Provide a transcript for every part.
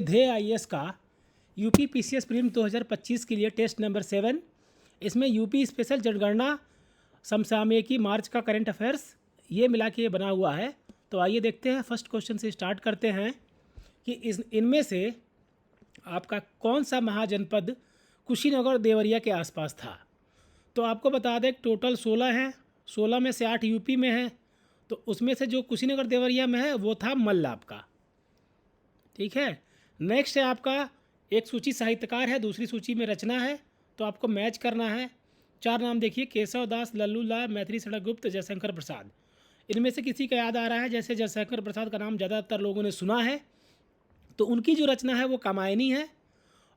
ध्येय आईएएस का UP PCS prelim 2025 के लिए टेस्ट नंबर 7। इसमें यूपी स्पेशल जनगणना समसामयिकी मार्च का करंट अफेयर्स ये मिला के बना हुआ है। तो आइए देखते हैं, फर्स्ट क्वेश्चन से स्टार्ट करते हैं कि इनमें से आपका कौन सा महाजनपद कुशीनगर देवरिया के आसपास था। तो आपको बता दें टोटल 16 हैं, 16 में से 8 यूपी में है। तो उसमें से जो कुशीनगर देवरिया में है वो था मल्ल आपका। ठीक है। नेक्स्ट है आपका, एक सूची साहित्यकार है, दूसरी सूची में रचना है। तो आपको मैच करना है। 4 नाम देखिए, केशव दास, लल्लू लाल, मैथिली सड़क गुप्त, जयशंकर प्रसाद। इनमें से किसी का याद आ रहा है? जैसे जयशंकर प्रसाद का नाम ज़्यादातर लोगों ने सुना है, तो उनकी जो रचना है वो कामायनी है,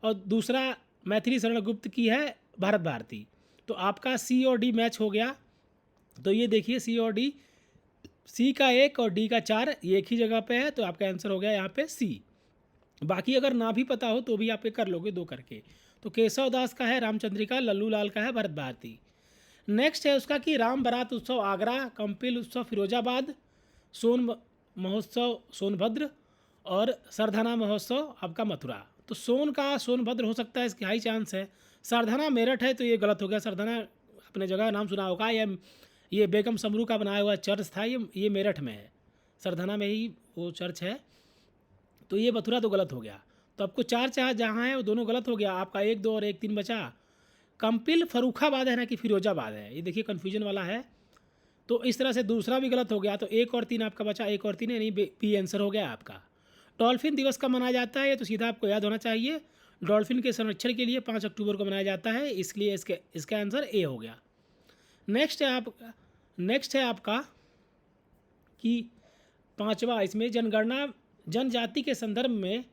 और दूसरा मैथिली शरण गुप्त की है भारत भारती। तो आपका सी और डी मैच हो गया। तो ये देखिए, सी और डी, सी का 1 और डी का 4 ये एक ही जगह पे है, तो आपका आंसर हो गया यहाँ पे सी। बाकी अगर ना भी पता हो तो भी आप ये कर लोगे 2 करके। तो केशव दास का है रामचंद्रिका, लल्लू लाल का है भरत भारती। नेक्स्ट है उसका कि राम बारात उत्सव आगरा, कंपिल उत्सव फिरोजाबाद, सोन महोत्सव सोनभद्र, और सरधाना महोत्सव आपका मथुरा। तो सोनभद्र हो सकता है, इसकी हाई चांस है। सरधाना मेरठ है, तो ये गलत हो गया। सरधाना अपने जगह नाम सुना होगा, ये बेगम समरू का बनाया हुआ चर्च था, ये मेरठ में है, सरधाना में ही वो चर्च है। तो ये मथुरा तो गलत हो गया। तो आपको 4 चाह जहाँ है वो दोनों गलत हो गया। आपका 1, 2 और 1, 3 बचा। कंपिल फरुखाबाद है ना कि फिरोजाबाद है, ये देखिए कन्फ्यूजन वाला है। तो इस तरह से दूसरा भी गलत हो गया। तो 1 और 3 आपका बचा, 1 और 3 यानी बी आंसर हो गया आपका। डॉल्फिन दिवस कब मनाया जाता है? ये तो सीधा आपको याद होना चाहिए। डॉल्फिन के संरक्षण के लिए 5 अक्टूबर को मनाया जाता है, इसलिए इसका आंसर ए हो गया। नेक्स्ट है आपका कि 5वां, इसमें जनगणना जनजाति के संदर्भ में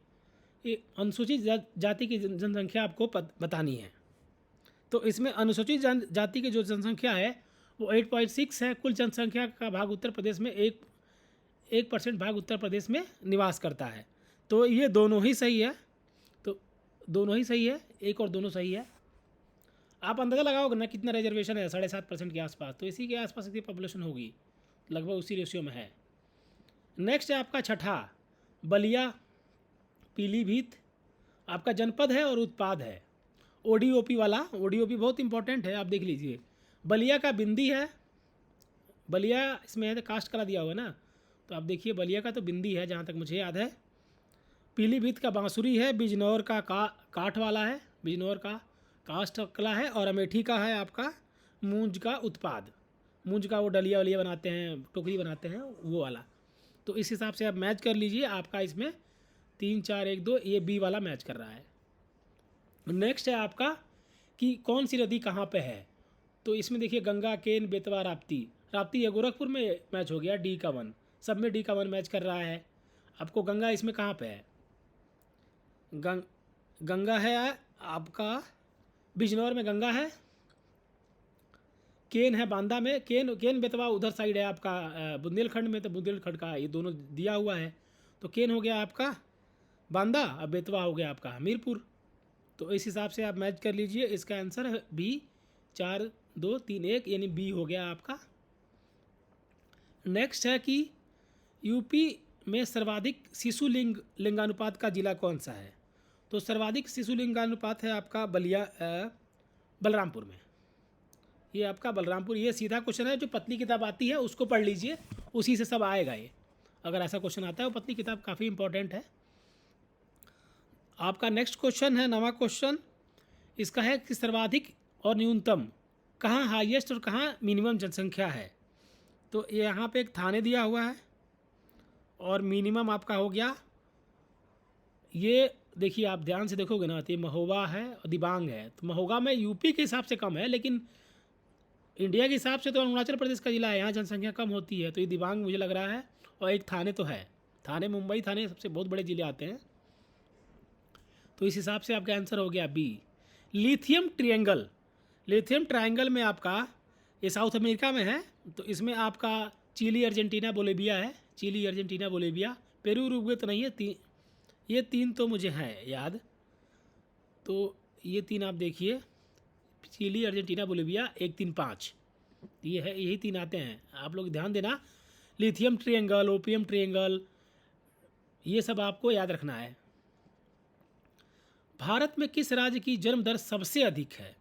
अनुसूचित जाति की जनसंख्या आपको बतानी है। तो इसमें अनुसूचित जाति की जो जनसंख्या है वो 8.6 है। कुल जनसंख्या का भाग उत्तर प्रदेश में 1% भाग उत्तर प्रदेश में निवास करता है। तो ये दोनों ही सही है। तो दोनों ही सही है, एक और दोनों सही है। आप अंदाज़ा लगाओगे ना कितना रिजर्वेशन है, 7.5% के आसपास। तो इसी के आसपास की पॉपुलेशन होगी, लगभग उसी रेशियो में है। नेक्स्ट है आपका 6ठा, बलिया पीलीभीत आपका जनपद है और उत्पाद है। ओडीओपी वाला, ओडीओपी बहुत इंपॉर्टेंट है, आप देख लीजिए। बलिया का बिंदी है, बलिया इसमें है तो कास्ट कला दिया हुआ है ना, तो आप देखिए बलिया का तो बिंदी है जहाँ तक मुझे याद है। पीलीभीत का बांसुरी है, बिजनौर का काठ वाला है, बिजनौर का कास्ट कला है, और अमेठी का है आपका मूंज का उत्पाद। मूंज का वो डलिया वलिया बनाते हैं, टोकरी बनाते हैं, वो वाला। तो इस हिसाब से आप मैच कर लीजिए। आपका इसमें 3, 4, 1, 2 ये बी वाला मैच कर रहा है। नेक्स्ट है आपका कि कौन सी नदी कहाँ पे है। तो इसमें देखिए गंगा, केन, बेतवा, राप्ती। राप्ती है गोरखपुर में, मैच हो गया डी का 1। सब में डी का 1 मैच कर रहा है। आपको गंगा इसमें कहाँ पे है? गंगा है आपका बिजनौर में, गंगा है। केन है बांदा में, केन बेतवा उधर साइड है आपका बुंदेलखंड में। तो बुंदेलखंड का ये दोनों दिया हुआ है। तो केन हो गया आपका बांदा, और बेतवा हो गया आपका हमीरपुर। तो इस हिसाब से आप मैच कर लीजिए। इसका आंसर है बी। 4, 2, 3, 1 यानी बी हो गया आपका। नेक्स्ट है कि यूपी में सर्वाधिक शिशु लिंगानुपात का जिला कौन सा है। तो सर्वाधिक शिशु लिंगानुपात है आपका बलरामपुर में। ये आपका बलरामपुर, ये सीधा क्वेश्चन है। जो पतली किताब आती है उसको पढ़ लीजिए, उसी से सब आएगा। ये अगर ऐसा क्वेश्चन आता है, वो पतली किताब काफ़ी इंपॉर्टेंट है। आपका नेक्स्ट क्वेश्चन है 9वां क्वेश्चन। इसका है कि सर्वाधिक और न्यूनतम कहाँ हाईएस्ट और कहाँ मिनिमम जनसंख्या है। तो ये यहाँ पे एक थाने दिया हुआ है, और मिनिमम आपका हो गया, ये देखिए आप ध्यान से देखोगे ना, तो ये महोबा है और दिबांग है। तो महोबा में यूपी के हिसाब से कम है, लेकिन इंडिया के हिसाब से तो अरुणाचल प्रदेश का जिला है, यहाँ जनसंख्या कम होती है। तो ये दिबांग मुझे लग रहा है। और एक थाने तो है, थाने मुंबई थाने सबसे बहुत बड़े ज़िले आते हैं। तो इस हिसाब से आपका आंसर हो गया बी। लिथियम ट्रायंगल में आपका, ये साउथ अमेरिका में है। तो इसमें आपका चिली, अर्जेंटीना, बोलिविया है। Chile, Argentina, Bolivia, Peru, Uruguay तो नहीं है। ये 3 तो मुझे है याद। तो ये 3 आप देखिए, चिली, अर्जेंटीना, बोलिविया, 1, 3, 5 ये है, यही 3 आते हैं। आप लोग ध्यान देना, लिथियम ट्रायंगल, ओपियम ट्रायंगल, ये सब आपको याद रखना है। भारत में किस राज्य की जन्म दर सबसे अधिक है?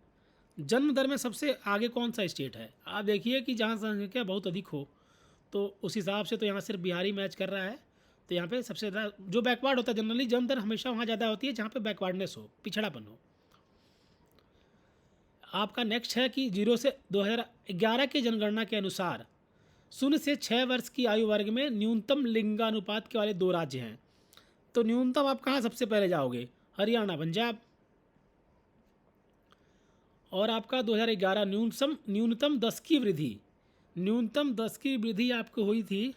जन्म दर में सबसे आगे कौन सा स्टेट है? आप देखिए कि जहाँ जनसंख्या बहुत अधिक हो तो उस हिसाब से तो यहाँ सिर्फ बिहारी मैच कर रहा है। तो यहाँ पे सबसे ज़्यादा जो बैकवर्ड होता है, जनरली जन्म दर हमेशा वहाँ ज़्यादा होती है जहाँ पे बैकवर्डनेस हो, पिछड़ापन हो। आपका नेक्स्ट है कि 0 से 2011 की जनगणना के अनुसार 0 से 6 वर्ष की आयु वर्ग में न्यूनतम लिंगानुपात के वाले 2 राज्य हैं। तो न्यूनतम आप कहाँ सबसे पहले जाओगे? हरियाणा, पंजाब। और आपका 2011 न्यूनतम 10 की वृद्धि, न्यूनतम 10 की वृद्धि आपको हुई थी।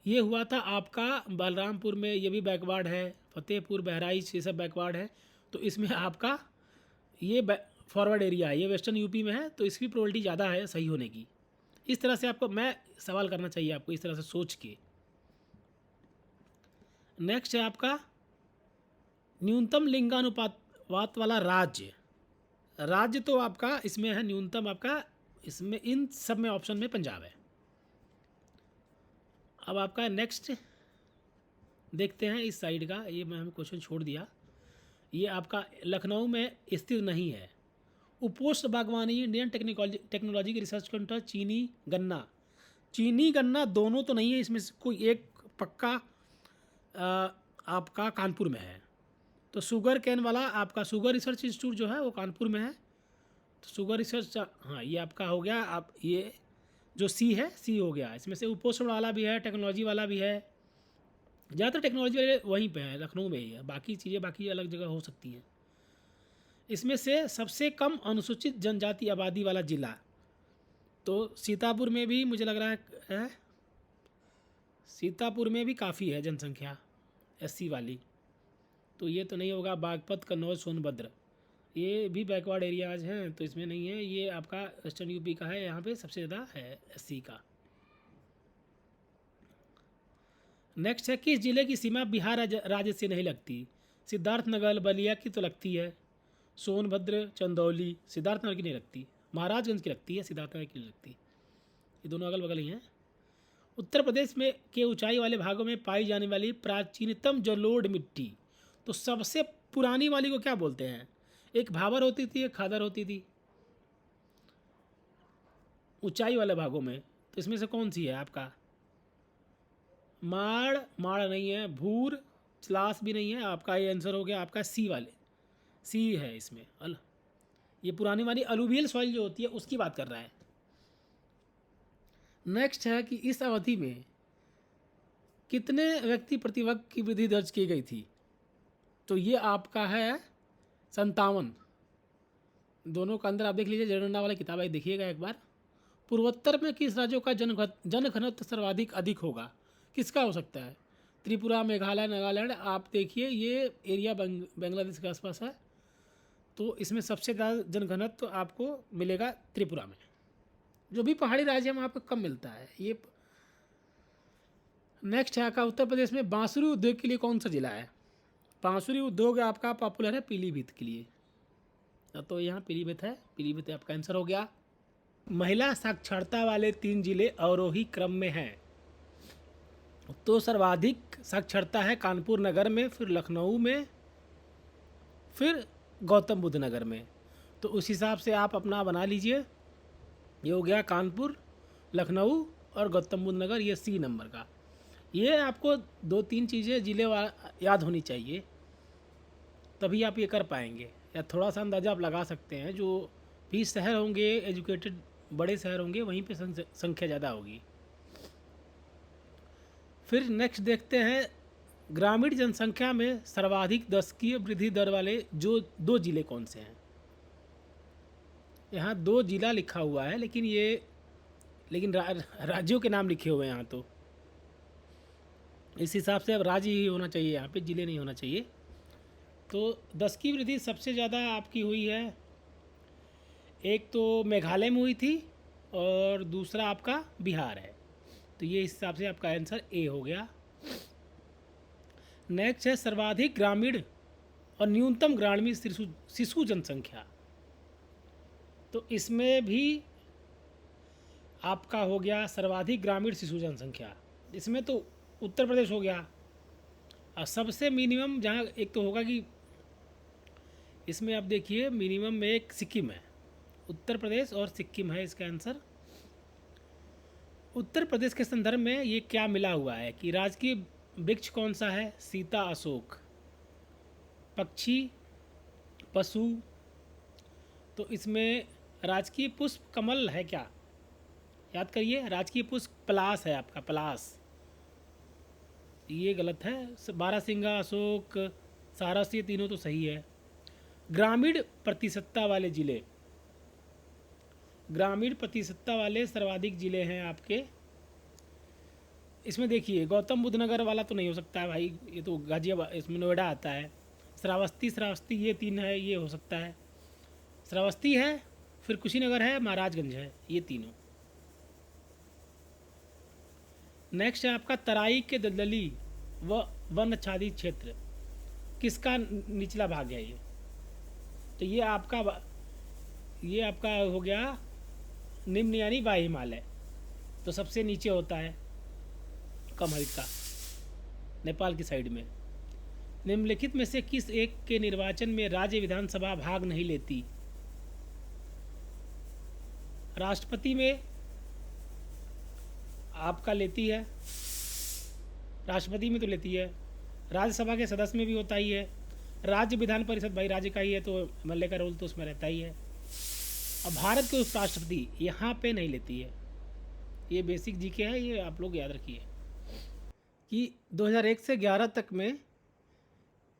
ये हुआ था आपका बलरामपुर में, ये भी बैकवर्ड है, फतेहपुर, बहराइच, ये सब बैकवर्ड है। तो इसमें आपका ये फॉरवर्ड एरिया है, ये वेस्टर्न यूपी में है, तो इसकी प्रोबेबिलिटी ज़्यादा है सही होने की। इस तरह से आपको मैं सवाल करना चाहिए आपको, इस तरह से सोच के। नेक्स्ट है आपका न्यूनतम लिंगानुपात वाला राज्य। राज्य तो आपका इसमें है न्यूनतम, आपका इसमें इन सब में ऑप्शन में पंजाब है। अब आपका नेक्स्ट देखते हैं इस साइड का, ये मैं हमें क्वेश्चन छोड़ दिया। ये आपका लखनऊ में स्थित नहीं है। उपोष्ण बागवानी इंडियन टेक्नोलॉजी की रिसर्च सेंटर चीनी गन्ना दोनों तो नहीं है, इसमें से कोई एक पक्का आपका कानपुर में है। तो शुगर कैन वाला आपका शुगर रिसर्च इंस्टीट्यूट जो है वो कानपुर में है। तो शुगर रिसर्च, हाँ ये आपका हो गया। आप ये जो सी है, सी हो गया। इसमें से उपोषण वाला भी है, टेक्नोलॉजी वाला भी है। ज़्यादातर टेक्नोलॉजी वाले वहीं पे है, लखनऊ में ही है। बाकी चीज़ें बाकी अलग जगह हो सकती हैं। इसमें से सबसे कम अनुसूचित जनजाति आबादी वाला ज़िला, तो सीतापुर में भी मुझे लग रहा है सीतापुर में भी काफ़ी है जनसंख्या एससी वाली। तो ये तो नहीं होगा। बागपत, कन्नौज, सोनभद्र ये भी बैकवर्ड एरियाज हैं, तो इसमें नहीं है। ये आपका वेस्टर्न यूपी का है, यहाँ पे सबसे ज़्यादा है एससी का। नेक्स्ट है किस जिले की सीमा बिहार राज्य से नहीं लगती? सिद्धार्थनगर, बलिया की तो लगती है। सोनभद्र, चंदौली, सिद्धार्थनगर की नहीं लगती। महाराजगंज की लगती है, सिद्धार्थनगर की नहीं लगती। ये दोनों अगल बगल ही हैं। उत्तर प्रदेश में के ऊंचाई वाले भागों में पाई जाने वाली प्राचीनतम जलोढ़ मिट्टी, तो सबसे पुरानी वाली को क्या बोलते हैं? एक भाबर होती थी, एक खादर होती थी ऊंचाई वाले भागों में। तो इसमें से कौन सी है आपका? माड़ नहीं है, भूर, चलास भी नहीं है। आपका ये आंसर हो गया आपका सी वाले, सी है इसमें। ये पुरानी वाली अलुवियल सॉइल जो होती है उसकी बात कर रहा है। नेक्स्ट है कि इस अवधि में कितने व्यक्ति प्रति वर्ग की वृद्धि दर्ज की गई थी? तो ये आपका है 57। दोनों का अंदर आप देख लीजिए, जनगणना वाली किताब देखिएगा एक बार। पूर्वोत्तर में किस राज्यों का जनघनत्व सर्वाधिक अधिक होगा? किसका हो सकता है? त्रिपुरा, मेघालय, नागालैंड। आप देखिए ये एरिया बांग्लादेश के आसपास है, तो इसमें सबसे ज़्यादा जनघनत्व आपको मिलेगा त्रिपुरा में। जो भी पहाड़ी राज्य है वहाँ पर कम मिलता है ये। नेक्स्ट है आपका उत्तर प्रदेश में बांसुरी उद्योग के लिए कौन सा जिला है? बांसुरी उद्योग आपका पॉपुलर है पीलीभीत के लिए, तो यहाँ पीलीभीत है। पीलीभीत आपका आंसर हो गया। महिला साक्षरता वाले 3 जिले अवरोही क्रम में हैं। तो सर्वाधिक साक्षरता है कानपुर नगर में, फिर लखनऊ में, फिर गौतम बुद्ध नगर में। तो उस हिसाब से आप अपना बना लीजिए। ये हो गया कानपुर, लखनऊ और गौतम बुद्ध नगर, ये सी नंबर का। ये आपको 2-3 चीज़ें जिले याद होनी चाहिए, तभी आप ये कर पाएंगे। या थोड़ा सा अंदाज़ा आप लगा सकते हैं। जो भी शहर होंगे, एजुकेटेड बड़े शहर होंगे, वहीं पे संख्या ज़्यादा होगी। फिर नेक्स्ट देखते हैं ग्रामीण जनसंख्या में सर्वाधिक 10 की वृद्धि दर वाले जो 2 जिले कौन से हैं? यहाँ 2 जिला लिखा हुआ है, लेकिन राज्यों के नाम लिखे हुए हैं यहाँ। तो इस हिसाब से अब राज्य ही होना चाहिए, यहाँ पे जिले नहीं होना चाहिए। तो 10 की वृद्धि सबसे ज़्यादा आपकी हुई है, एक तो मेघालय में हुई थी और दूसरा आपका बिहार है। तो ये इस हिसाब से आपका आंसर ए हो गया। नेक्स्ट है सर्वाधिक ग्रामीण और न्यूनतम ग्रामीण शिशु जनसंख्या। तो इसमें भी आपका हो गया सर्वाधिक ग्रामीण शिशु जनसंख्या। इसमें तो उत्तर प्रदेश हो गया। और सबसे मिनिमम जहाँ एक तो होगा कि इसमें आप देखिए मिनिमम में एक सिक्किम है, उत्तर प्रदेश और सिक्किम है इसका आंसर। उत्तर प्रदेश के संदर्भ में ये क्या मिला हुआ है कि राजकीय वृक्ष कौन सा है? सीता अशोक। पक्षी, पशु, तो इसमें राजकीय पुष्प कमल है क्या? याद करिए, राजकीय पुष्प पलास है आपका, पलास। ये गलत है। बारहसिंगा, अशोक, सारस, ये तीनों तो सही है। ग्रामीण प्रतिशतता वाले जिले, ग्रामीण प्रतिशतता वाले सर्वाधिक जिले हैं आपके। इसमें देखिए गौतम बुद्ध नगर वाला तो नहीं हो सकता है भाई, ये तो गाजियाबाद, इसमें नोएडा आता है। श्रावस्ती, श्रावस्ती, ये तीन है, ये हो सकता है। श्रावस्ती है, फिर कुशीनगर है, महाराजगंज है, ये तीनों। नेक्स्ट है आपका तराई के दलदली व वन आच्छादित क्षेत्र, किसका निचला भाग है ये? तो ये आपका हो गया निम्न यानी वाय हिमालय, तो सबसे नीचे होता है, कम हाइट का, नेपाल की साइड में। निम्नलिखित में से किस एक के निर्वाचन में राज्य विधानसभा भाग नहीं लेती? राष्ट्रपति में आपका लेती है, राष्ट्रपति में तो लेती है, राज्यसभा के सदस्य में भी होता ही है, राज्य विधान परिषद भाई राज्य का ही है तो एमएलए का रोल तो उसमें रहता ही है। अब भारत के उपराष्ट्रपति यहाँ पे नहीं लेती है। ये बेसिक जीके है, ये आप लोग याद रखिए कि 2001 से 11 तक में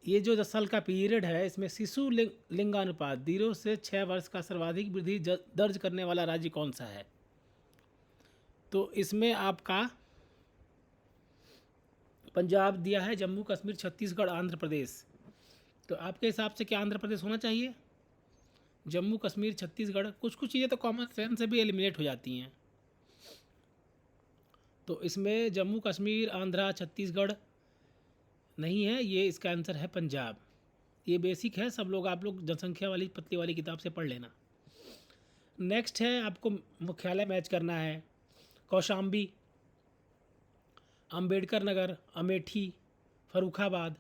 ये जो 10 साल का पीरियड है, इसमें शिशु लिंगानुपात 0 से 6 वर्ष का सर्वाधिक वृद्धि दर्ज करने वाला राज्य कौन सा है? तो इसमें आपका पंजाब दिया है, जम्मू कश्मीर, छत्तीसगढ़, आंध्र प्रदेश। तो आपके हिसाब से क्या आंध्र प्रदेश होना चाहिए? जम्मू कश्मीर, छत्तीसगढ़, कुछ कुछ चीज़ें तो कॉमन सेंस से भी एलिमिनेट हो जाती हैं। तो इसमें जम्मू कश्मीर, आंध्रा, छत्तीसगढ़ नहीं है, ये इसका आंसर है पंजाब। ये बेसिक है, सब लोग आप लोग जनसंख्या वाली पतली वाली किताब से पढ़ लेना। नेक्स्ट है आपको मुख्यालय मैच करना है, कौशाम्बी, अंबेडकर नगर, अमेठी, फरुखाबाद।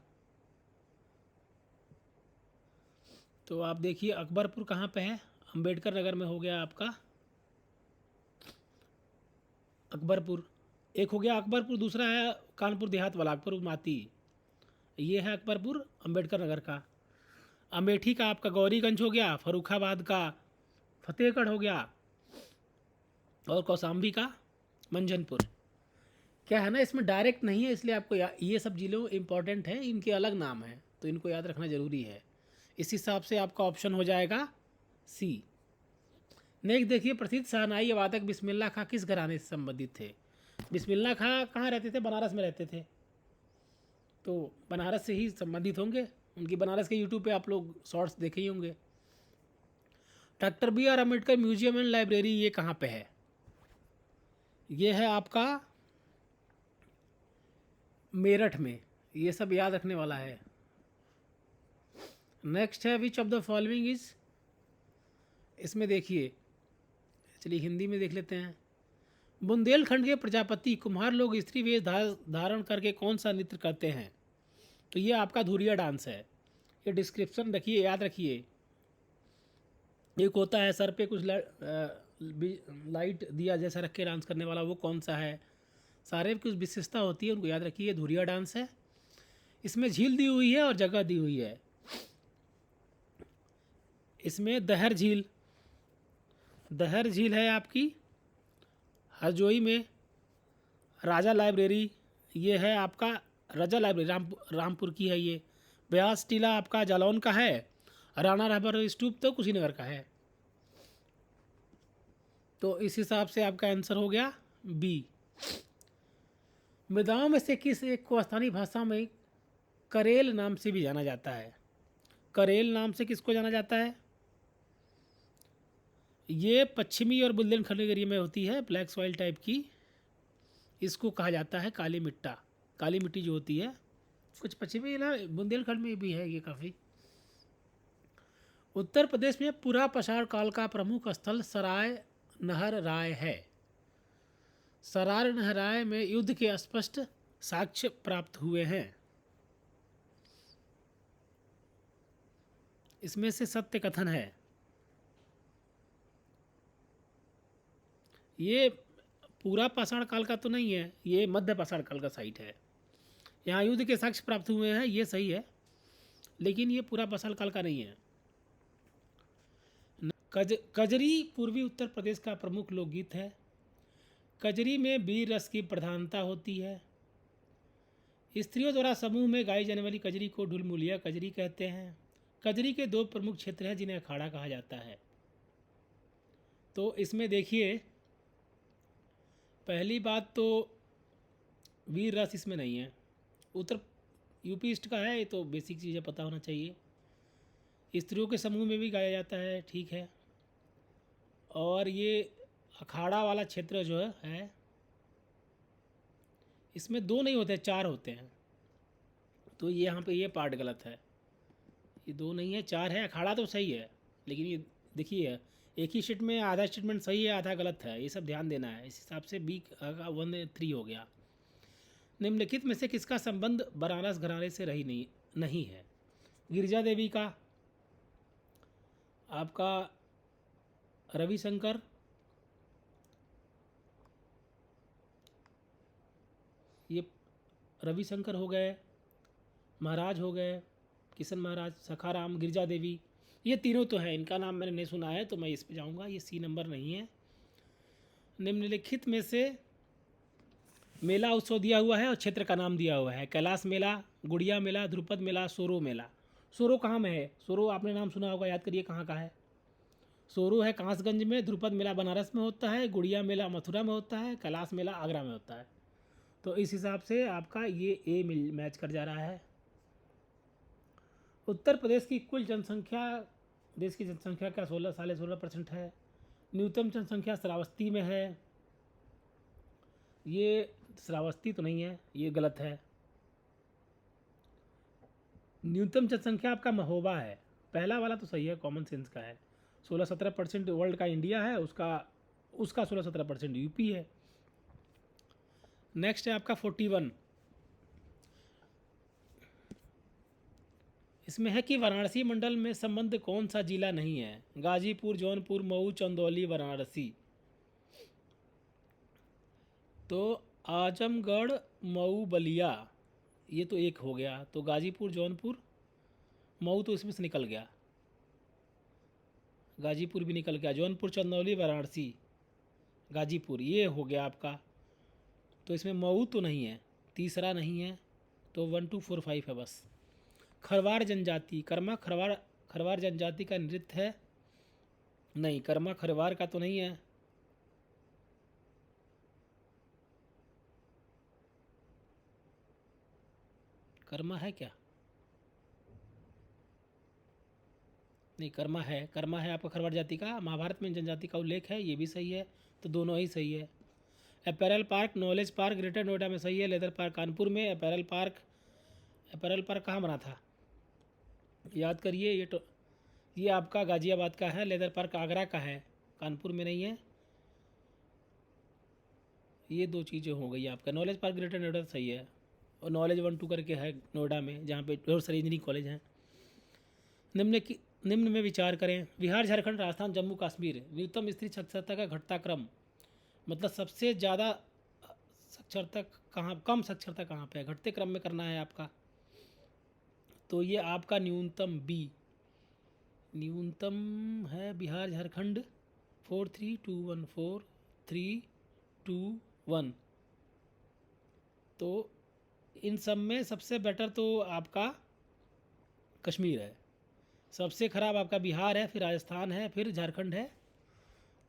तो आप देखिए अकबरपुर कहाँ पे है? अंबेडकर नगर में हो गया आपका अकबरपुर। एक हो गया अकबरपुर, दूसरा है कानपुर देहात वाला अकबरपुर माती, ये है अकबरपुर अंबेडकर नगर का। अमेठी का आपका गौरीगंज हो गया, फरुखाबाद का फतेहगढ़ हो गया, और कौशाम्बी का मंझनपुर। क्या है ना, इसमें डायरेक्ट नहीं है, इसलिए आपको ये सब जिलों इंपॉर्टेंट है, इनके अलग नाम हैं तो इनको याद रखना ज़रूरी है। इस हिसाब से आपका ऑप्शन हो जाएगा सी। नेक्स्ट देखिए, प्रसिद्ध शहनाई वादक बिस्मिल्लाह खां किस घराने से संबंधित थे? बिस्मिल्लाह खां कहाँ रहते थे? बनारस में रहते थे, तो बनारस से ही संबंधित होंगे। उनकी बनारस के यूट्यूब पे आप लोग शॉर्ट्स देखे ही होंगे। Doctor B R Ambedkar museum and library ये कहाँ पे है? ये है आपका मेरठ में। ये सब याद रखने वाला है। नेक्स्ट है which of the following is, इसमें देखिए, चलिए हिंदी में देख लेते हैं। बुंदेलखंड के प्रजापति कुम्हार लोग स्त्री वेश धारण करके कौन सा नृत्य करते हैं? तो ये आपका धुरिया डांस है। ये डिस्क्रिप्शन रखिए, याद रखिए। एक होता है सर पे कुछ लाइट दिया जैसा रख के डांस करने वाला, वो कौन सा है? सारे कुछ विशेषता होती है, उनको याद रखिए। धुरिया डांस है। इसमें झील दी हुई है और जगह दी हुई है। इसमें दहर झील है आपकी हरजोई में। राजा लाइब्रेरी ये है आपका, राजा लाइब्रेरी रामपुर की है ये। ब्यास टीला आपका जालौन का है। राणा रबर स्तूप तो कुशीनगर का है। तो इस हिसाब से आपका आंसर हो गया बी। मृदाओं में से किस एक को स्थानीय भाषा में करेल नाम से भी जाना जाता है? करेल नाम से किसको जाना जाता है? ये पश्चिमी और बुंदेलखंड एरिया में होती है, ब्लैक सॉइल टाइप की। इसको कहा जाता है काली मिट्टा, काली मिट्टी जो होती है। कुछ पश्चिमी ना बुंदेलखंड में भी है ये काफ़ी। उत्तर प्रदेश में पुरा पषाण काल का प्रमुख स्थल सराय नहर राय है। सराय नहर राय में युद्ध के स्पष्ट साक्ष्य प्राप्त हुए हैं। इसमें से सत्य कथन है। ये पूरा पाषाण काल का तो नहीं है, ये मध्य पाषाण काल का साइट है। यहाँ युद्ध के साक्ष्य प्राप्त हुए हैं, ये सही है, लेकिन ये पूरा पाषाण काल का नहीं है। कजरी पूर्वी उत्तर प्रदेश का प्रमुख लोकगीत है। कजरी में वीर रस की प्रधानता होती है। स्त्रियों द्वारा समूह में गाई जाने वाली कजरी को ढुलमुलिया कजरी कहते हैं। कजरी के दो प्रमुख क्षेत्र हैं जिन्हें अखाड़ा कहा जाता है। तो इसमें देखिए, पहली बात तो वीर रस इसमें नहीं है। उत्तर यूपी ईस्ट का है, ये तो बेसिक चीज़ें पता होना चाहिए। स्त्रियों के समूह में भी गाया जाता है, ठीक है। और ये अखाड़ा वाला क्षेत्र जो है इसमें दो नहीं होते, चार होते हैं। तो ये यहाँ पे ये पार्ट गलत है, ये दो नहीं है, चार है। अखाड़ा तो सही है, लेकिन ये देखिए एक ही स्टेटमेंट में आधा स्टेटमेंट सही है, आधा गलत है, ये सब ध्यान देना है। इस हिसाब से बी 1 3 हो गया। निम्नलिखित में से किसका संबंध बनारस घराने से नहीं है? गिरिजा देवी का, आपका रविशंकर, ये रविशंकर हो गए, महाराज हो गए, किशन महाराज, सखाराम, गिरिजा देवी, ये तीनों तो हैं। इनका नाम मैंने नहीं सुना है तो मैं इस पे जाऊंगा, ये सी नंबर नहीं है। निम्नलिखित में से मेला उत्सव दिया हुआ है और क्षेत्र का नाम दिया हुआ है। कैलाश मेला, गुड़िया मेला, ध्रुपद मेला, सोरो मेला। सोरो कहाँ में है? सोरो आपने नाम सुना होगा, याद करिए कहाँ का है। सोरो है कांसगंज में, ध्रुपद मेला बनारस में होता है, गुड़िया मेला मथुरा में होता है, कैलाश मेला आगरा में होता है। तो इस हिसाब से आपका ये ए मैच कर जा रहा है। उत्तर प्रदेश की कुल जनसंख्या, देश की जनसंख्या का 16.5% है। न्यूनतम जनसंख्या श्रावस्ती में है। ये श्रावस्ती तो नहीं है, ये गलत है। न्यूनतम जनसंख्या आपका महोबा है, पहला वाला तो सही है, कॉमन सेंस का है। 16-17% वर्ल्ड का इंडिया है, उसका 16-17% यूपी है। नेक्स्ट है आपका 41। इसमें है कि वाराणसी मंडल में संबंध कौन सा जिला नहीं है? गाजीपुर, जौनपुर, मऊ, चंदौली, वाराणसी। तो आजमगढ़, मऊ, बलिया, ये तो एक हो गया। तो गाजीपुर, जौनपुर, मऊ तो इसमें से निकल गया, गाजीपुर भी निकल गया। जौनपुर, चंदौली, वाराणसी, गाजीपुर, ये हो गया आपका। तो इसमें मऊ तो नहीं है, तीसरा नहीं है, तो 1 2 4 5 है बस। खरवार जनजाति, कर्मा खरवार जनजाति का नृत्य है? नहीं, कर्मा खरवार का तो नहीं है। कर्मा है क्या? नहीं, कर्मा है, कर्मा है आपका खरवार जाति का। महाभारत में जनजाति का उल्लेख है, ये भी सही है, तो दोनों ही सही है। Apparel park, knowledge park greater Noida में सही है। लेदर पार्क कानपुर में। अपैरल पार्क कहाँ बना था, याद करिए। ये आपका गाजियाबाद का है। लेदर पार्क आगरा का है, कानपुर में नहीं है। ये दो चीज़ें हो गई आपका। नॉलेज पार्क ग्रेटर नोएडा सही है, और नॉलेज 1 2 करके है नोएडा में, जहाँ पे बहुत सारे इंजीनियरिंग कॉलेज हैं। निम्न में विचार करें। बिहार, झारखंड, राजस्थान, जम्मू कश्मीर, न्यूनतम स्त्री साक्षरता का घटता क्रम, मतलब सबसे ज़्यादा साक्षरता कहाँ, कम साक्षरता कहाँ पे है, घटते क्रम में करना है आपका। तो ये आपका न्यूनतम बी, न्यूनतम है बिहार झारखंड 4-3-2-1, 4-3-2-1। तो इन सब में सबसे बेटर तो आपका कश्मीर है, सबसे ख़राब आपका बिहार है, फिर राजस्थान है, फिर झारखंड है।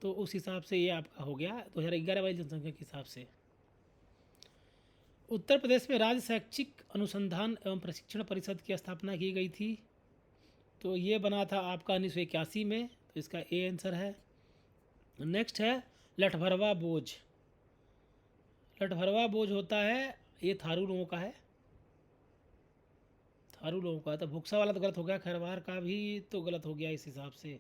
तो उस हिसाब से ये आपका हो गया 2011 वाली जनसंख्या के हिसाब से। उत्तर प्रदेश में राज्य शैक्षिक अनुसंधान एवं प्रशिक्षण परिषद की स्थापना की गई थी। तो ये बना था आपका 1981 में, तो इसका ए आंसर है। नेक्स्ट है लठभरवा बोझ। लठभरवा बोझ होता है, ये थारू लोगों का है, थारू लोगों का। तो भुक्सा वाला तो गलत हो गया, खरवार का भी तो गलत हो गया इस हिसाब से।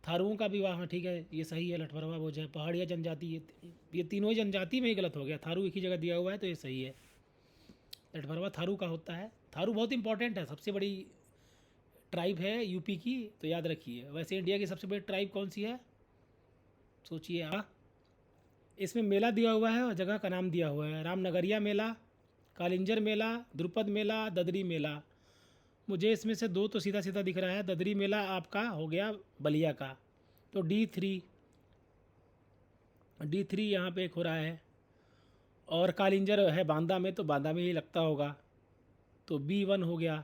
थारुओं का भी वहाँ ठीक है, ये सही है। लठभरवा बोझ है, पहाड़िया जनजाति, ये तीनों ही जनजाति में ही गलत हो गया। थारू एक ही जगह दिया हुआ है, तो ये सही है। लठभरवा थारू का होता है। थारू बहुत इंपॉर्टेंट है, सबसे बड़ी ट्राइब है यूपी की, तो याद रखिए। वैसे इंडिया की सबसे बड़ी ट्राइब कौन सी है, सोचिए। इसमें मेला दिया हुआ है और जगह का नाम दिया हुआ है। रामनगरिया मेला, कालिंजर मेला, द्रुपद मेला, ददरी मेला। मुझे इसमें से दो तो सीधा सीधा दिख रहा है। ददरी मेला आपका हो गया बलिया का, तो D3 यहाँ पे एक हो रहा है। और कालिंजर है बांदा में, तो बांदा में ही लगता होगा, तो B1 हो गया।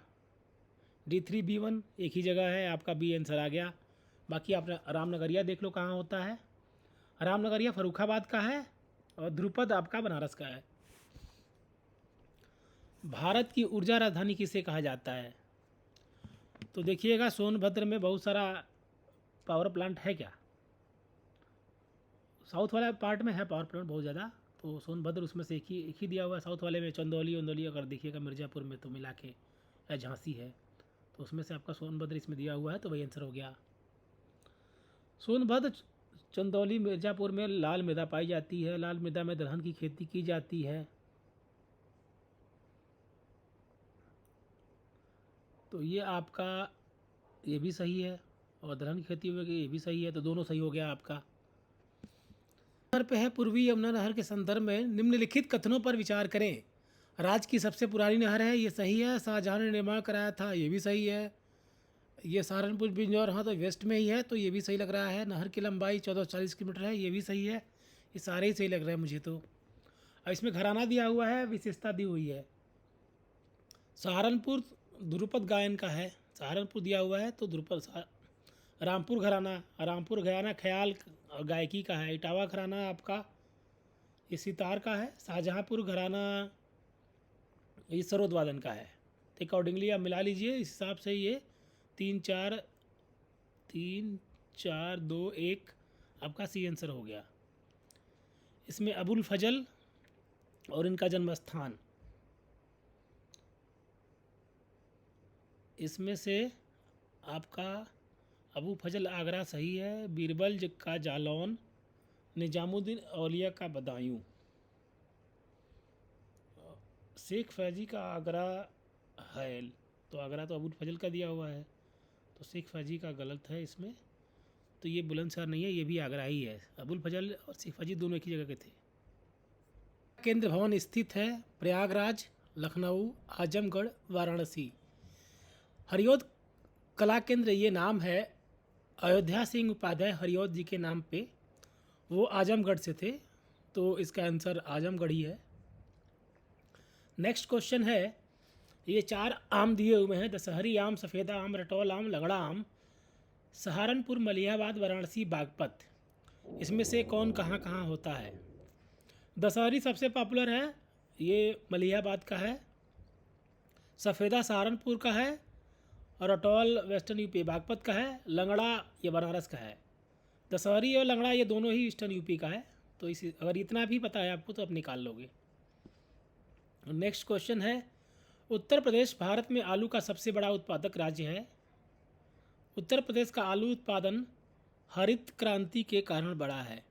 D3 B1 एक ही जगह है, आपका बी आंसर आ गया। बाकी आप रामनगरिया देख लो कहाँ होता है। रामनगरिया फर्रुखाबाद का है और ध्रुपद आपका बनारस का है। भारत की ऊर्जा राजधानी किसे कहा जाता है, तो देखिएगा सोनभद्र में बहुत सारा पावर प्लांट है क्या, साउथ वाला पार्ट में है पावर प्लांट बहुत ज़्यादा, तो सोनभद्र उसमें से एक ही दिया हुआ है। साउथ वाले में चंदौली उंदौली अगर देखिएगा मिर्ज़ापुर में तो मिला के, या झांसी है, तो उसमें से आपका सोनभद्र इसमें दिया हुआ है, तो वही आंसर हो गया। सोनभद्र चंदौली मिर्ज़ापुर में लाल मृदा पाई जाती है। लाल मृदा में दलहन की खेती की जाती है, तो ये आपका ये भी सही है, और दलहन की खेती होगी ये भी सही है, तो दोनों सही हो गया आपका। नहर पे है पूर्वी यमुना नहर के संदर्भ में निम्नलिखित कथनों पर विचार करें। राज्य की सबसे पुरानी नहर है, ये सही है। शाहजहां ने निर्माण कराया था, ये भी सही है। ये सहारनपुर बिजनौर, हाँ तो वेस्ट में ही है, तो ये भी सही लग रहा है। नहर की लंबाई 1440 किलोमीटर है, ये भी सही है। ये सारे ही सही लग रहे हैं मुझे तो। और इसमें घराना दिया हुआ है, विशेषता दी हुई है। सहारनपुर ध्रुपद गायन का है, सहारनपुर दिया हुआ है तो ध्रुपद। रामपुर घराना ख्याल और गायकी का है। इटावा घराना आपका ये सितार का है। शाहजहाँपुर घराना ये सरोद वादन का है। तो अकॉर्डिंगली आप मिला लीजिए, इस हिसाब से ये 3 4 आपका सी आंसर हो गया। इसमें अबुल फजल और इनका जन्म स्थान, इसमें से आपका अबू फजल आगरा सही है। बीरबल का जालौन, निजामुद्दीन औलिया का बदायूं, शेख फैजी का आगरा है, तो आगरा तो अबुल फजल का दिया हुआ है, तो शेख फैजी का गलत है इसमें। तो ये बुलंदशहर नहीं है, ये भी आगरा ही है। अबुल फजल और शेख फैजी दोनों एक ही जगह के थे। केंद्र भवन स्थित है प्रयागराज, लखनऊ, आजमगढ़, वाराणसी। हरिऔध कला केंद्र ये नाम है अयोध्या सिंह उपाध्याय हरिऔध जी के नाम पे, वो आजमगढ़ से थे, तो इसका आंसर आजमगढ़ ही है। नेक्स्ट क्वेश्चन है, ये 4 आम दिए हुए हैं, दशहरी आम, सफ़ेदा आम, रटौल आम, लगड़ा आम। सहारनपुर, मलिहाबाद, वाराणसी, बागपत, इसमें से कौन कहाँ कहाँ होता है। दशहरी सबसे पॉपुलर है, ये मलिहाबाद का है। सफ़ेदा सहारनपुर का है, और रटौल वेस्टर्न यूपी बागपत का है। लंगड़ा ये बनारस का है। दशहरी और लंगड़ा ये दोनों ही ईस्टर्न यूपी का है, तो इस अगर इतना भी पता है आपको तो आप निकाल लोगे। नेक्स्ट क्वेश्चन है, उत्तर प्रदेश भारत में आलू का सबसे बड़ा उत्पादक राज्य है। उत्तर प्रदेश का आलू उत्पादन हरित क्रांति के कारण बढ़ा है।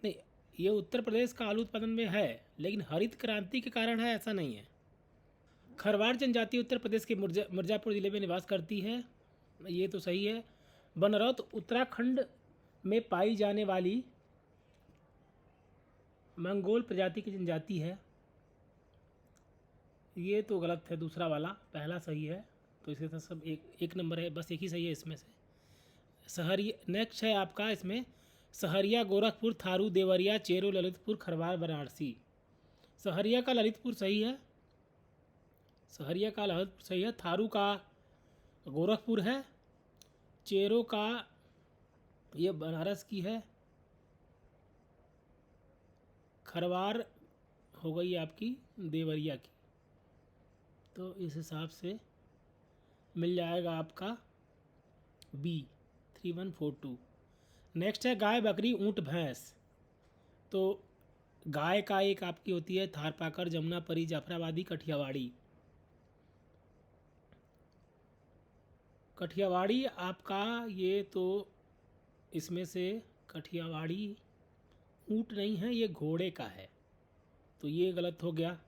नहीं, ये उत्तर प्रदेश का आलू उत्पादन में है, लेकिन हरित क्रांति के कारण है ऐसा नहीं है। खरवाड़ जनजाति उत्तर प्रदेश के मिर्ज़ापुर जिले में निवास करती है, ये तो सही है। बनरौत उत्तराखंड में पाई जाने वाली मंगोल प्रजाति की जनजाति है, ये तो गलत है। दूसरा वाला, पहला सही है, तो इसके साथ सब एक नंबर है, बस एक ही सही है इसमें से। नेक्स्ट है आपका इसमें सहरिया, गोरखपुर, थारू, देवरिया, चेरो, ललितपुर, खरवार, वाराणसी। सहरिया का ललितपुर सही है, सहरिया का ललितपुर सही है। थारू का गोरखपुर है। चेरो का ये बनारस की है। खरवार हो गई आपकी देवरिया की, तो इस हिसाब से मिल जाएगा आपका B3142। नेक्स्ट है गाय, बकरी, ऊँट, भैंस। तो गाय का एक आपकी होती है थारपाकर, जमुनापरी, जाफराबादी, कठियावाड़ी। कठियावाड़ी आपका ये तो इसमें से कठियावाड़ी ऊँट नहीं है, ये घोड़े का है, तो ये गलत हो गया।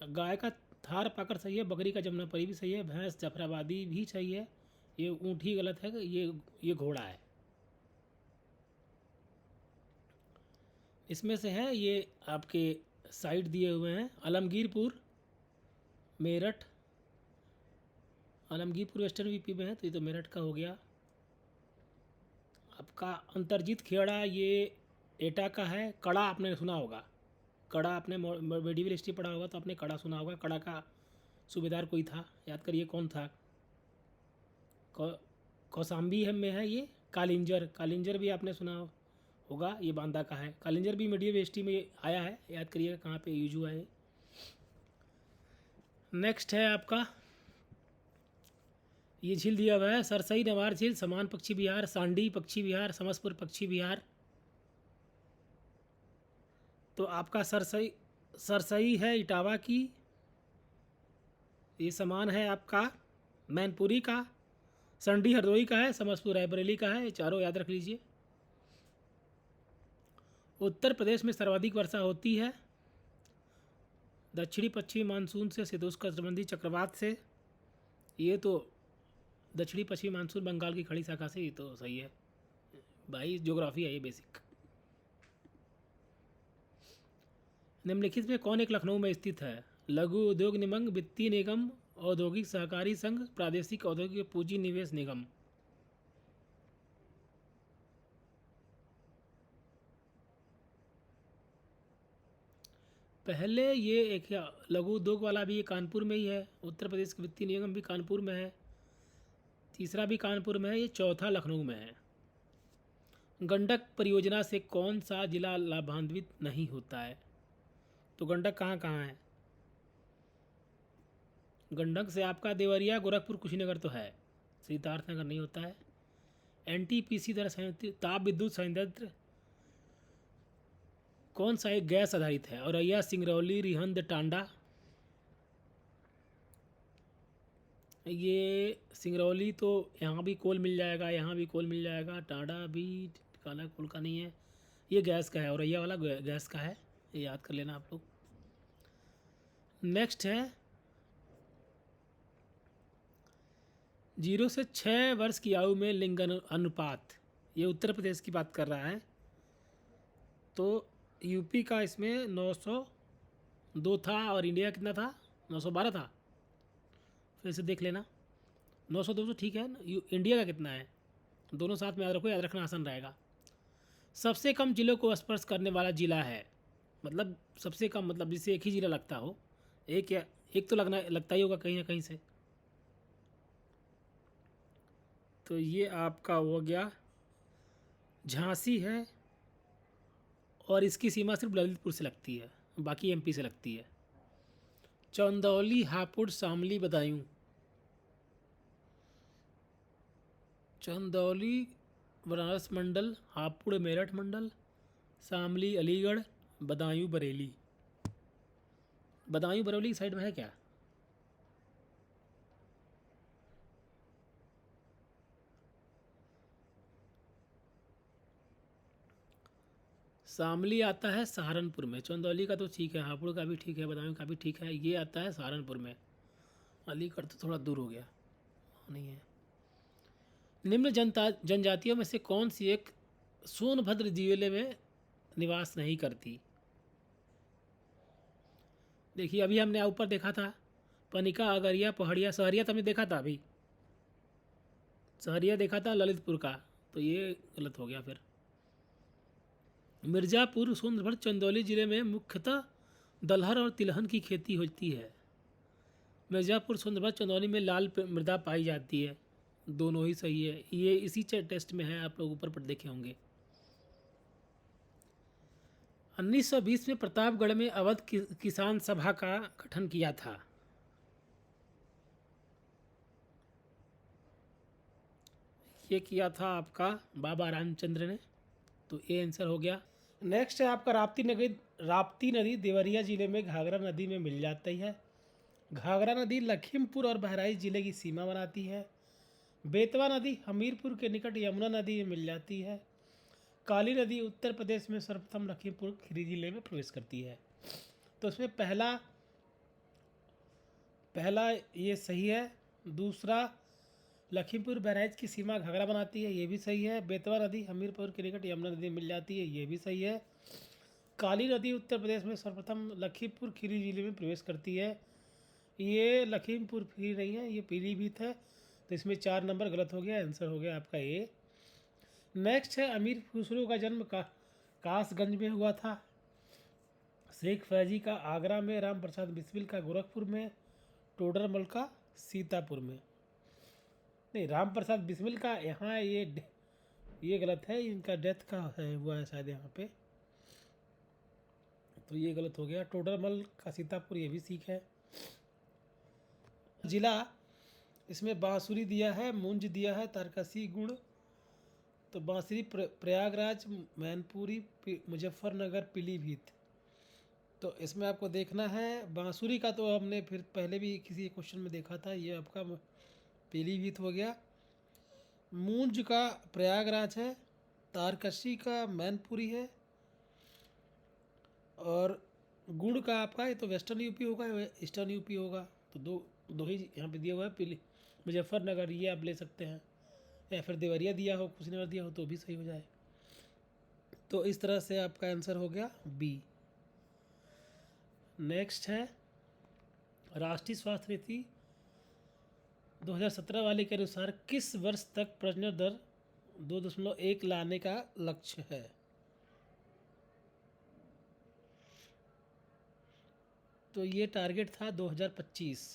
गाय का थार पाकर सही है, बकरी का जमुनापरी भी सही है, भैंस जाफराबादी भी सही है, ये ऊँट ही गलत है, ये घोड़ा है। इसमें से है ये आपके साइड दिए हुए हैं, आलमगीरपुर, मेरठ, आलमगीरपुर वेस्टर्न यूपी में है, तो ये तो मेरठ का हो गया। आपका अंतर्जीत खेड़ा ये एटा का है। कड़ा आपने सुना होगा, कड़ा आपने मेडिवल हिस्ट्री पढ़ा होगा तो आपने कड़ा सुना होगा। कड़ा का सूबेदार कोई था, याद करिए कौन था। कौसाम्बी में है ये। कालिंजर, कालिंजर भी आपने सुना होगा, ये बांदा का है। कालिंजर भी मेडिवल हिस्ट्री में आया है, याद करिएगा कहाँ पे यूज हुआ है। नेक्स्ट है आपका ये झील दिया हुआ है, सरसई नवार झील, समान पक्षी विहार, सांडी पक्षी विहार, समसपुर पक्षी विहार। तो आपका सरसई है इटावा की, ये समान है आपका मैनपुरी का, संडी हरदोई का है, समसपुर रायबरेली का है। ये चारों याद रख लीजिए। उत्तर प्रदेश में सर्वाधिक वर्षा होती है दक्षिणी पश्चिमी मानसून से शीतोष्णकटिबंधीय चक्रवात से। ये तो दक्षिणी पश्चिमी मानसून बंगाल की खड़ी शाखा से, ये तो सही है भाई, ज्योग्राफी है ये बेसिक। निम्नलिखित में कौन एक लखनऊ में स्थित है? लघु उद्योग निगम, वित्तीय निगम, औद्योगिक सहकारी संघ, प्रादेशिक औद्योगिक पूंजी निवेश निगम। पहले ये एक लघु उद्योग वाला भी ये कानपुर में ही है, उत्तर प्रदेश का वित्तीय निगम भी कानपुर में है, तीसरा भी कानपुर में है, ये चौथा लखनऊ में है। गंडक परियोजना से कौन सा जिला लाभान्वित नहीं होता है? तो गंडक कहाँ कहाँ है? गंडक से आपका देवरिया, गोरखपुर, कुशीनगर तो है, सिद्धार्थनगर नहीं होता है। एनटीपीसी द्वारा संयंत्र ताप विद्युत संयंत्र कौन सा एक गैस आधारित है? औरैया, सिंगरौली, रिहंद, टांडा। ये सिंगरौली तो यहाँ भी कोल मिल जाएगा, यहाँ भी कोल मिल जाएगा, टांडा भी काला कोल का नहीं है, ये गैस का है, औरैया वाला गैस का है, ये याद कर लेना आप लोग। नेक्स्ट है 0 से 6 वर्ष की आयु में लिंग अनुपात, ये उत्तर प्रदेश की बात कर रहा है। तो यूपी का इसमें 902 था और इंडिया कितना था? 912 था। फिर से देख लेना, 902 तो ठीक है ना। इंडिया का कितना है? दोनों साथ में याद रखो, याद रखना आसान रहेगा। सबसे कम जिलों को स्पर्श करने वाला जिला है, मतलब सबसे कम, मतलब जिससे एक ही जिला लगता हो, एक तो लगता ही होगा कहीं ना कहीं से। तो ये आपका हो गया झांसी है, और इसकी सीमा सिर्फ ललितपुर से लगती है, बाकी एमपी से लगती है। चंदौली, हापुड़, शामली, बदायूं। चंदौली बनारस मंडल, हापुड़ मेरठ मंडल, शामली अलीगढ़, बदायूं बरेली। बदायूं बरेली की साइड में है क्या? शामली आता है सहारनपुर में। चंदौली का तो ठीक है, हापुड़ का भी ठीक है, बदायूं का भी ठीक है, ये आता है सहारनपुर में। अलीगढ़ तो थोड़ा दूर हो गया, नहीं है। निम्न जनजातियों में से कौन सी एक सोनभद्र जिले में निवास नहीं करती? देखिए अभी हमने ऊपर देखा था पनिका, अगरिया, पहाड़िया, सहरिया तो हमने देखा था, अभी सहरिया देखा था ललितपुर का, तो ये गलत हो गया। फिर मिर्ज़ापुर, सोनभद्र, चंदौली जिले में मुख्यतः दलहन और तिलहन की खेती होती है। मिर्ज़ापुर, सोनभद्र, चंदौली में लाल मृदा पाई जाती है, दोनों ही सही है। ये इसी टेस्ट में है, आप लोग ऊपर पर देखे होंगे। 1920 में प्रतापगढ़ में अवध किसान सभा का गठन किया था। ये किया था आपका बाबा रामचंद्र ने, तो ये आंसर हो गया। नेक्स्ट है आपका राप्ती नदी देवरिया जिले में घाघरा नदी में मिल जाती है। घाघरा नदी लखीमपुर और बहराइच जिले की सीमा बनाती है। बेतवा नदी हमीरपुर के निकट यमुना नदी में मिल जाती है। काली नदी उत्तर प्रदेश में सर्वप्रथम लखीमपुर खीरी जिले में प्रवेश करती है। तो इसमें पहला पहला ये सही है। दूसरा, लखीमपुर बहराइच की सीमा घाघरा बनाती है, ये भी सही है। बेतवा नदी हमीरपुर के निकट यमुना नदी मिल जाती है, ये भी सही है। काली नदी उत्तर प्रदेश में सर्वप्रथम लखीमपुर खीरी जिले में प्रवेश करती है, ये लखीमपुर खीरी नहीं है, ये पीलीभीत है। तो इसमें 4 नंबर गलत हो गया, आंसर हो गया आपका ए। नेक्स्ट है, अमीर खुसरो का जन्म कासगंज में हुआ था। शेख फैजी का आगरा में, राम प्रसाद बिस्मिल का गोरखपुर में, टोडरमल का सीतापुर में। नहीं, राम प्रसाद बिस्मिल का यहाँ ये गलत है, इनका डेथ का है हुआ है शायद यहाँ पे, तो ये गलत हो गया। टोडरमल का सीतापुर, ये भी सीख है। जिला, इसमें बांसुरी दिया है, मुंज दिया है, तारकसी गुण। तो बांसुरी प्रयागराज, मैनपुरी, मुजफ्फरनगर, पीलीभीत। तो इसमें आपको देखना है, बांसुरी का तो हमने फिर पहले भी किसी क्वेश्चन में देखा था, ये आपका पीलीभीत हो गया। मूंज का प्रयागराज है, तारकशी का मैनपुरी है, और गुड़ का आपका ये तो वेस्टर्न यूपी होगा, ईस्टर्न यूपी होगा। तो दो ही यहाँ पे दिया हुआ है। मुजफ्फरनगर ये आप ले सकते हैं, या फिर देवरिया दिया हो, कुशीनगर दिया हो तो भी सही हो जाए। तो इस तरह से आपका आंसर हो गया बी। नेक्स्ट है, राष्ट्रीय स्वास्थ्य नीति 2017 वाले के अनुसार किस वर्ष तक प्रजनन दर 2.1 लाने का लक्ष्य है? तो ये टारगेट था 2025।